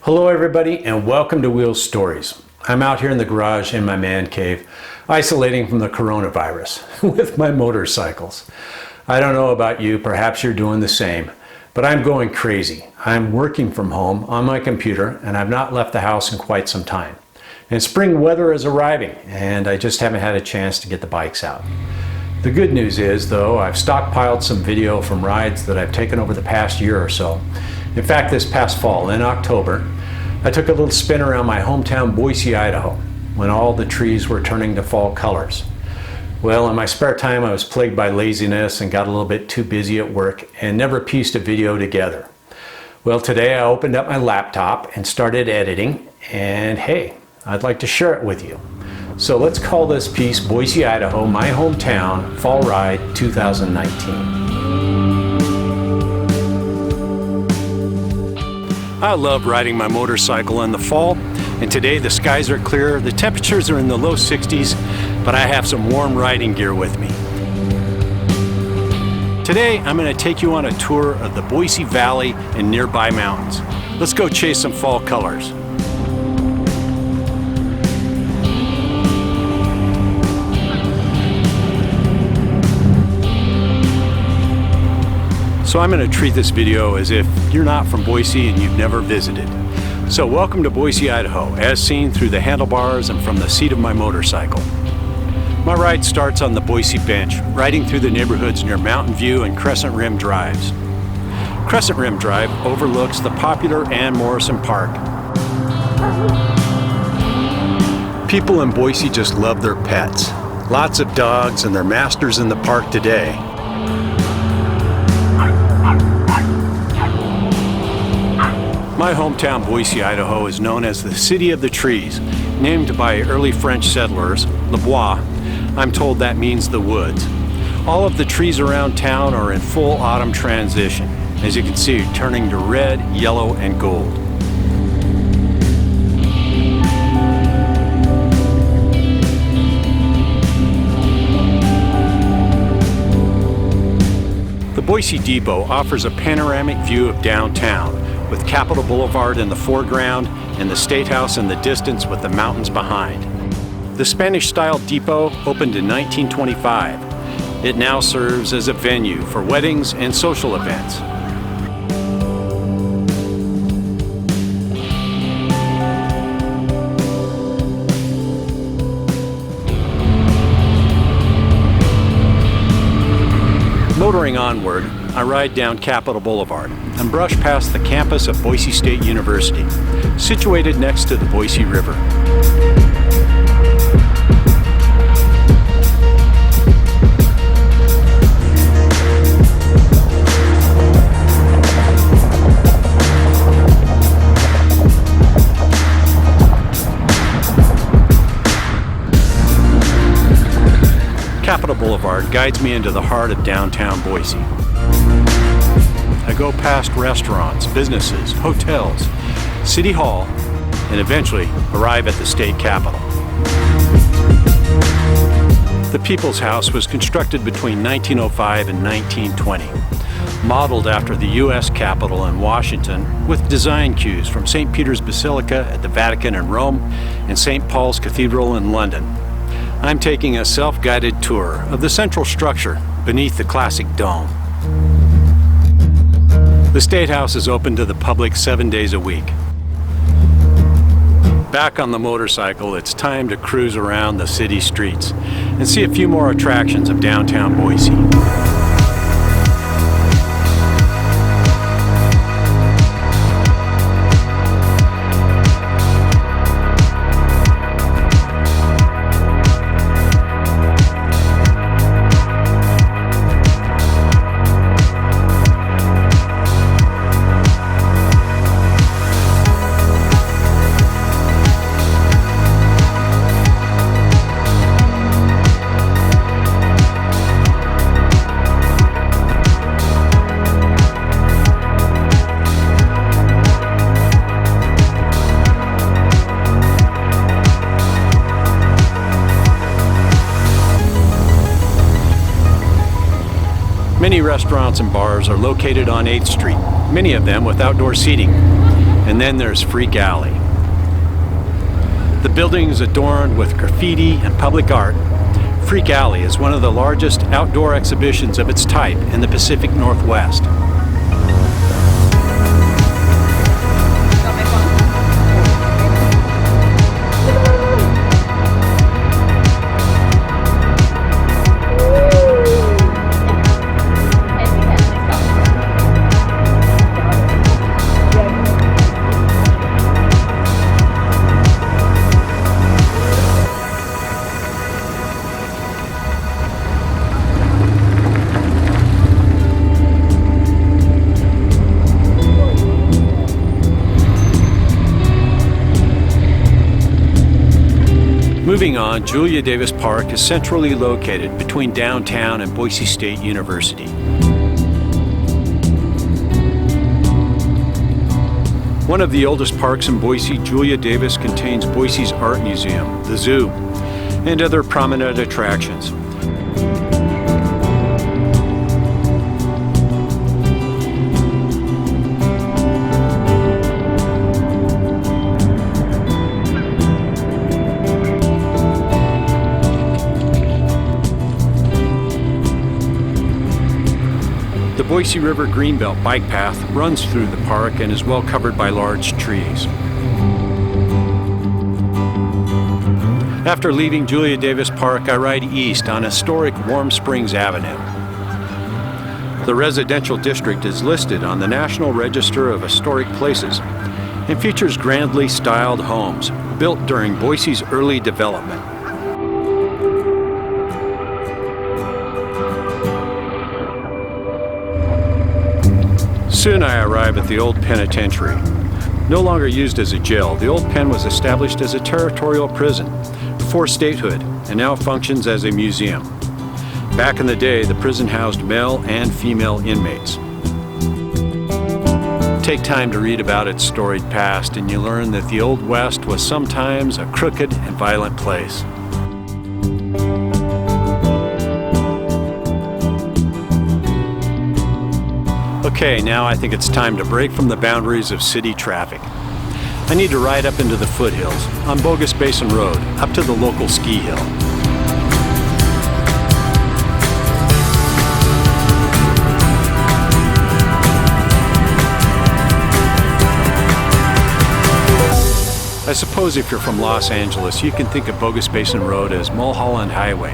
Hello everybody and welcome to Wheels Stories. I'm out here in the garage in my man cave, isolating from the coronavirus with my motorcycles. I don't know about you, perhaps you're doing the same, but I'm going crazy. I'm working from home on my computer and I've not left the house in quite some time. And spring weather is arriving and I just haven't had a chance to get the bikes out. The good news is though, I've stockpiled some video from rides that I've taken over the past year or so. In fact, this past fall in October, I took a little spin around my hometown Boise, Idaho, when all the trees were turning to fall colors. Well, in my spare time, I was plagued by laziness and got a little bit too busy at work and never pieced a video together. Well, today I opened up my laptop and started editing, and hey, I'd like to share it with you. So let's call this piece Boise, Idaho, my hometown, Fall Ride 2019. I love riding my motorcycle in the fall, and today the skies are clear, the temperatures are in the low 60s, but I have some warm riding gear with me. Today I'm going to take you on a tour of the Boise Valley and nearby mountains. Let's go chase some fall colors. So I'm going to treat this video as if you're not from Boise and you've never visited. So welcome to Boise, Idaho, as seen through the handlebars and from the seat of my motorcycle. My ride starts on the Boise Bench, riding through the neighborhoods near Mountain View and Crescent Rim Drives. Crescent Rim Drive overlooks the popular Ann Morrison Park. People in Boise just love their pets. Lots of dogs and their masters in the park today. My hometown, Boise, Idaho, is known as the City of the Trees, named by early French settlers, Le Bois. I'm told that means the woods. All of the trees around town are in full autumn transition, as you can see, turning to red, yellow, and gold. The Boise Depot offers a panoramic view of downtown, with Capitol Boulevard in the foreground and the State House in the distance with the mountains behind. The Spanish-style depot opened in 1925. It now serves as a venue for weddings and social events. Motoring onward, I ride down Capitol Boulevard and brush past the campus of Boise State University, situated next to the Boise River. Capitol Boulevard guides me into the heart of downtown Boise. I go past restaurants, businesses, hotels, City Hall, and eventually arrive at the State Capitol. The People's House was constructed between 1905 and 1920, modeled after the U.S. Capitol in Washington, with design cues from St. Peter's Basilica at the Vatican in Rome and St. Paul's Cathedral in London. I'm taking a self-guided tour of the central structure beneath the classic dome. The State House is open to the public 7 days a week. Back on the motorcycle, it's time to cruise around the city streets and see a few more attractions of downtown Boise. Many restaurants and bars are located on 8th Street, many of them with outdoor seating. And then there's Freak Alley. The building is adorned with graffiti and public art. Freak Alley is one of the largest outdoor exhibitions of its type in the Pacific Northwest. Moving on, Julia Davis Park is centrally located between downtown and Boise State University. One of the oldest parks in Boise, Julia Davis contains Boise's Art Museum, the zoo, and other prominent attractions. The Boise River Greenbelt bike path runs through the park and is well covered by large trees. After leaving Julia Davis Park, I ride east on historic Warm Springs Avenue. The residential district is listed on the National Register of Historic Places and features grandly styled homes built during Boise's early development. Soon I arrive at the old penitentiary. No longer used as a jail, the old pen was established as a territorial prison before statehood and now functions as a museum. Back in the day, the prison housed male and female inmates. Take time to read about its storied past and you learn that the Old West was sometimes a crooked and violent place. Okay, now I think it's time to break from the boundaries of city traffic. I need to ride up into the foothills on Bogus Basin Road, up to the local ski hill. I suppose if you're from Los Angeles, you can think of Bogus Basin Road as Mulholland Highway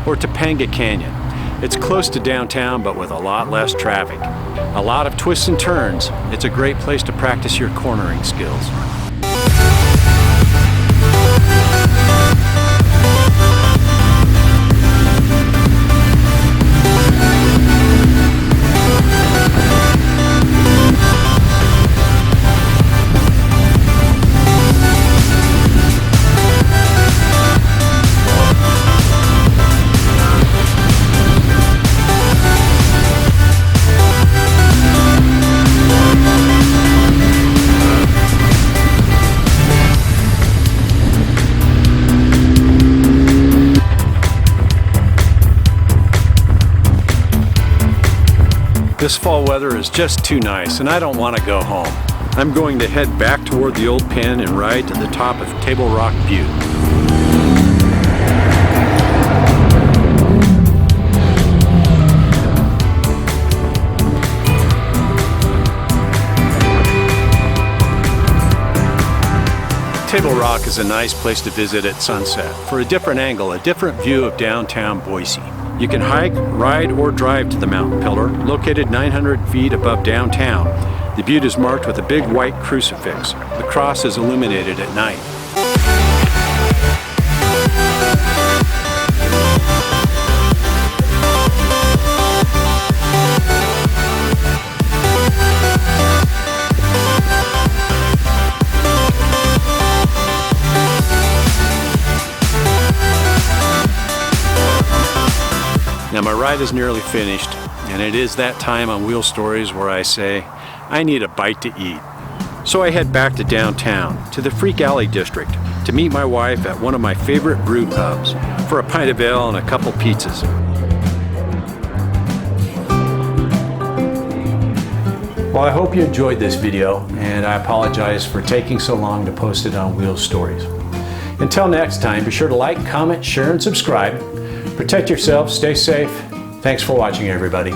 or Topanga Canyon. It's close to downtown, but with a lot less traffic. A lot of twists and turns. It's a great place to practice your cornering skills. This fall weather is just too nice and I don't want to go home. I'm going to head back toward the old pen and ride to the top of Rock Butte. Table Rock is a nice place to visit at sunset for a different angle, a different view of downtown Boise. You can hike, ride, or drive to the mountain pillar, located 900 feet above downtown. The butte is marked with a big white crucifix. The cross is illuminated at night. Now my ride is nearly finished, and it is that time on Wheel Stories where I say, I need a bite to eat. So I head back to downtown, to the Freak Alley district, to meet my wife at one of my favorite brew pubs for a pint of ale and a couple pizzas. Well, I hope you enjoyed this video, and I apologize for taking so long to post it on Wheel Stories. Until next time, be sure to like, comment, share, and subscribe. Protect yourself, stay safe. Thanks for watching, everybody.